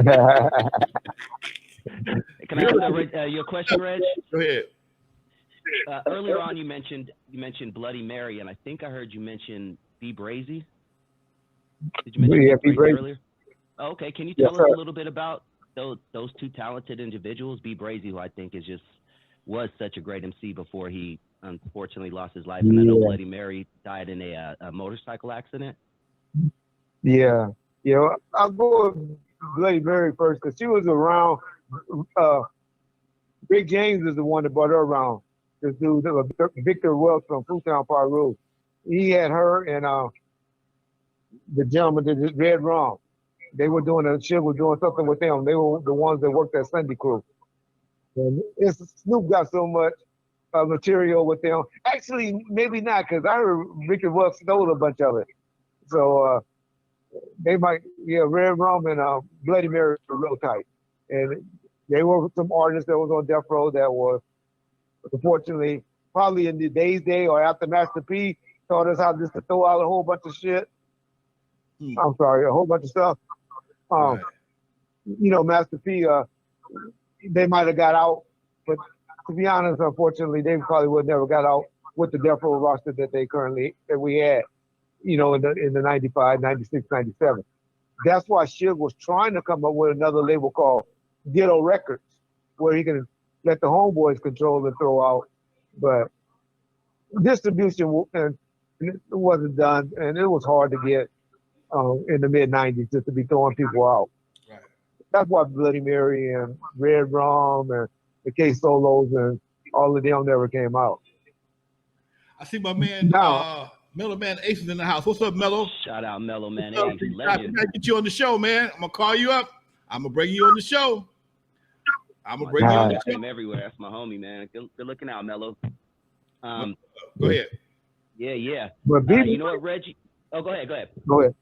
Can I ask your question, Reg? Go ahead. Earlier on, you mentioned Bloody Mary, and I think I heard you mention B Brazy. Did you mention Yeah, B be Brazy great. earlier? Oh, okay. Can you Yes, tell us sir. a little bit about those two talented individuals? B Brazy, who I think was such a great MC before he unfortunately lost his life, and I know Yeah, Bloody Mary died in a motorcycle accident. yeah, yeah. I'll go with Bloody Mary first because she was around. Uh, Big James is the one that brought her around. This dude, Victor Wells from Fruitown Park Road. He had her and the gentleman that did Red Rum. They were doing a shit was doing something with them. They were the ones that worked at Sunday Crew. And Snoop got so much material with them. Actually, maybe not because I heard Ricky Wells stole a bunch of it. So they might, yeah, Red Rum and Bloody Mary were real tight. And they were some artists that was on Death Row that was unfortunately probably in the Day's Day or after Master P taught us how just to throw out a whole bunch of shit. Hmm. I'm sorry, a whole bunch of stuff. Um, Right. Master P, they might have got out, but to be honest, unfortunately, they probably would never got out with the Death Row roster that we had, in the 95, 96, 97. That's why Suge was trying to come up with another label called Ghetto Records, where he can let the homeboys control and throw out. But distribution and it wasn't done, and it was hard to get in the mid '90s just to be throwing people out. Right. That's why Bloody Mary and Red Rum and the K Solos and all of them never came out. I see my man, Now, Mellow Man Ace is in the house. What's up, Mellow? Shout out Mellow Man What's up? Ace, We legend. gotta get you on the show, man. I'm gonna call you up. I'm gonna bring you on the show. I'm gonna My bring you dog on uh, the got show. him everywhere. That's my homie, man. Good looking out, Mellow. Um, Go ahead. yeah. but B, You know what, Reggie? Oh, go ahead. go ahead.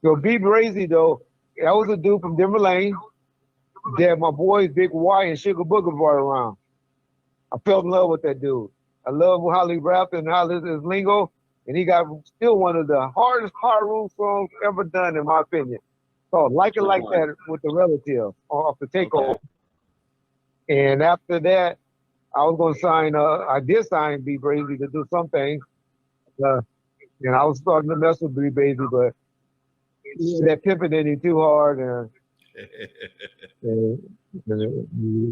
So B Brazy though, that was a dude from Denver Lane that my boys Big Y and Sugar Booger brought around. I fell in love with that dude. I love how he rapped and how his lingo, and he got still one of the hardest hard room songs ever done, in my opinion. Called "Like It Which Like one? That" with the Relative off the Okay. Takeover. And after that, I was gonna sign. I did sign B Brazy to do something. Uh, and I was starting to mess with B Brazy, but that pimping in him too hard, and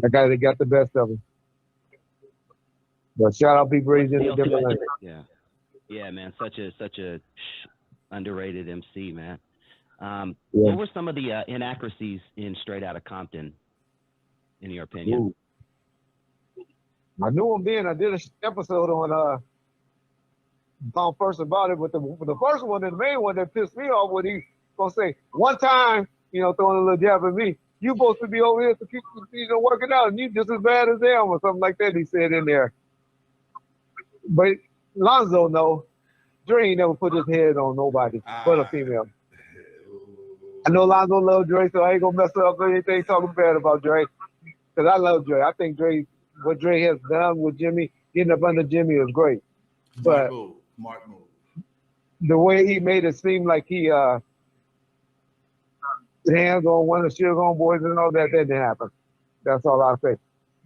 I got the best of him. But shout out B Brazy in the Still to Timberland. yeah, man. Such a underrated MC, man. Yeah. What were some of the inaccuracies in Straight Outta Compton, in your opinion? Ooh. I knew him then. I did an episode on first about it, but the first one and the main one that pissed me off was he gonna say one time, throwing a little jab at me. You supposed to be over here to keep working out, and you just as bad as them or something like that. He said in there, but Lonzo no, Dre ain't never put his head on nobody but a Ah. female. I know Lonzo loves Dre, so I ain't gonna mess up anything talking bad about Dre because I love Dre. I think what Dre has done with Jimmy, getting up under Jimmy is great. Smart But move. Smart move. the way he made it seem like he hands on one of the Sugar homeboys and all that didn't happen. That's all I'll say.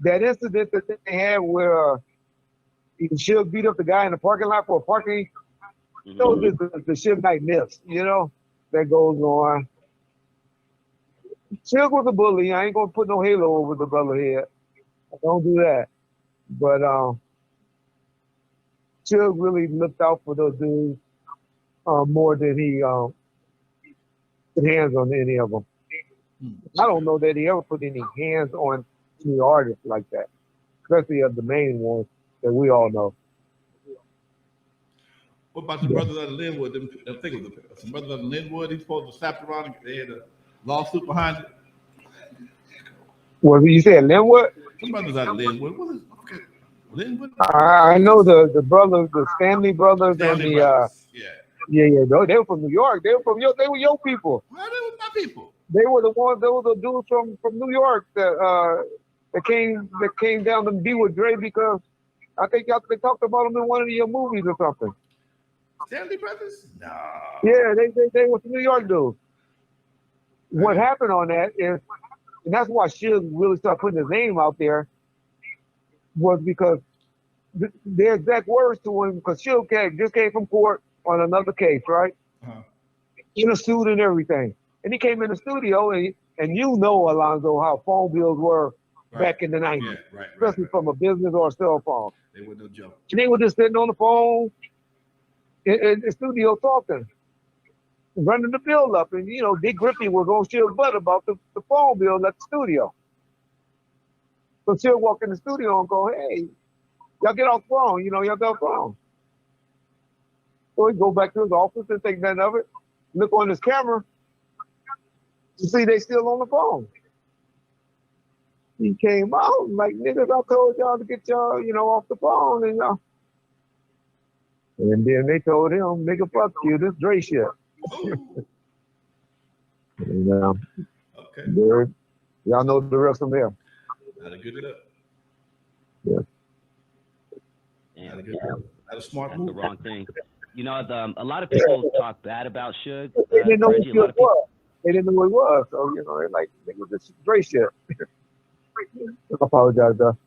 That incident that they had where he Suge beat up the guy in the parking lot for a parking, Hmm. those is the Suge Knight myths, that goes on. Suge was a bully. I ain't gonna put no halo over the brother head. Don't do that. But Suge really looked out for those dudes more than he put hands on any of them. Hmm. I don't know that he ever put any hands on any artists like that, especially of the main ones that we all know. What about the brothers out of Linwood? I think it was some brothers out of Linwood. He's supposed to slap around. They had a lawsuit behind it. Well, you said Linwood? Some brothers out of Linwood. What is okay? Linwood? I know the brothers, the Stanley brothers, and Stanley the brothers. Yeah. yeah, they were from New York. They were they were your people. Well, they was my people. They were the ones. They were the dudes from New York that came down to be with Dre because I think y'all they talked about them in one of your movies or something. Stanley brothers? No. Yeah, they were from New York dudes. what happened on that is, and that's why Suge really started putting his name out there, was because their exact words to him, because Suge just came from court on another case, right? In a suit and everything. And he came in the studio, and you know, Alonzo, how phone bills were back in the 90s, especially from a business or a cell phone. They were no joke. And they were just sitting on the phone in the studio talking, running the bill up. And, you know, Big Grippy was on Suge's butt about the phone bill at the studio. So Suge walk in the studio and go, hey, y'all get off the phone. You know, y'all get off the phone. So he go back to his office and think nothing of it. Look on his camera. You see they still on the phone. He came out like, niggas, I told y'all to get y'all, you know, off the phone. And then they told him, nigga, fuck you, this Dre shit. And, okay. Y'all know the rest from there. That'll get it up. Yeah. That's a smart That's move. the wrong thing. You know, a lot of people talk bad about Suge. They didn't know who it was. They didn't know who it was. So, you know, they're like, nigga, this is Dre shit. I apologize, though.